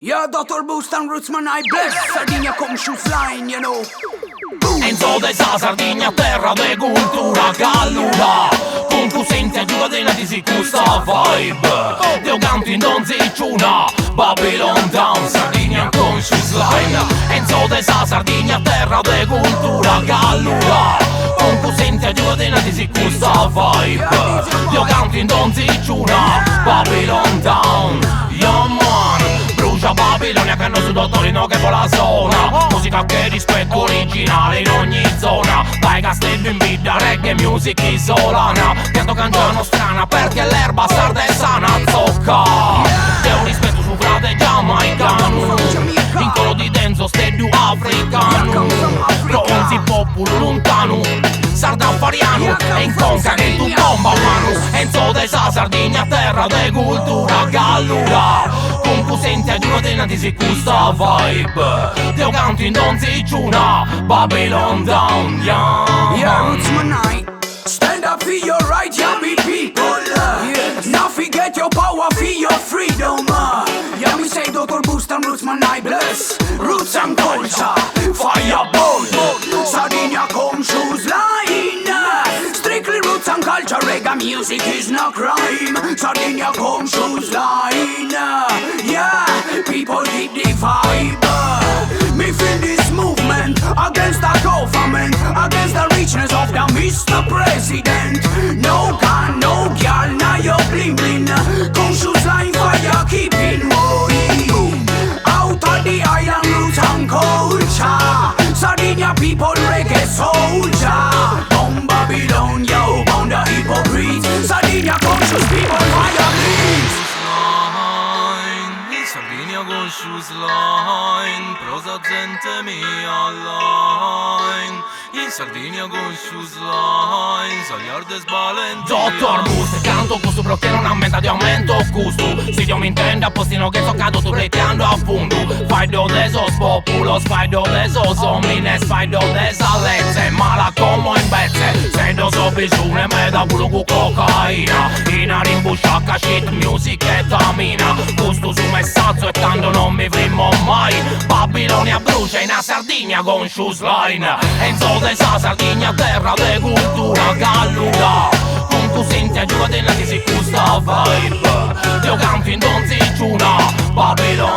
Ja, Dr. Boost and Rootsman, I bless Sardinia come shoes line, you know. Enzo de sa Sardigna, terra de cultura callura. Con tu senti aiuta della di si questa vibe. Deo canti in Don Zicciuna, Babylon Town, Sardigna con shoes line. Enzo de sa Sardigna, terra de cultura callura. Con tu senti aiuta della di si questa vibe. Deo canti in Don Zicciuna, Babylon Town. Yeah man, brucia Babilonia che hanno su Torino che vola zona. Musica che rispetto originale in ogni zona. Dai Castello in vita, reggae music isolana. Pianto cangiano strana perché l'erba sardesana zocca. C'è un rispetto su frate giamaicano. Vincolo di Denzo, stadio africano. Ronzi popolo lontano, sardafariano. E in conca che tu bomba mano. Enzo de sa Sardigna, terra de cultura callura. Con tu senti aiuta della di si questa vibe. Deo canti in Don Zicciuna, Babylon Down, Yeah, Rootsman, I stand up for your right, yummy people. Now forget your power, for your freedom. Yeah, we say Dr. Boost and Rootsman, I bless roots and culture, fireball. Sardinia come shoes line. Strictly roots and culture, reggae music is no crime. Sardinia come shoes line. Yeah, people keep the vibe. Me feel this movement against the government, against the richness of the Mr. President. No can, no girl, now you bling bling. Come shoes line fire, keeping rolling. Out of the island roots and culture, Sardinia people reggae soldier. Bound Babylon, yo, bound the hypocrites. Sardinia conscious people fire please. Sardinia con shoes line, prosa gente mia line. In Sardinia con shoes line, Sagliardo e sbalenti. Dottor Boost, canto questo perché non aumenta di aumento gusto. Se io mi intendo a postino che so cado tu pretendo a fondo. Fai do de esos populos, fai do de esos homines, fai do de esa lezze. Mala como in bezze, se do so bisune me da puro cu cocaina. In rimbushaka shit music e tamina. Gusto su messaggio e tanto non mi frimo mai. Babilonia brucia in a Sardigna con shoes line. Enzo de sa Sardigna, terra de cultura callura. Con tu senti aiuta della che si questa vibe. Deo canti in Don Zicciuna, Babylon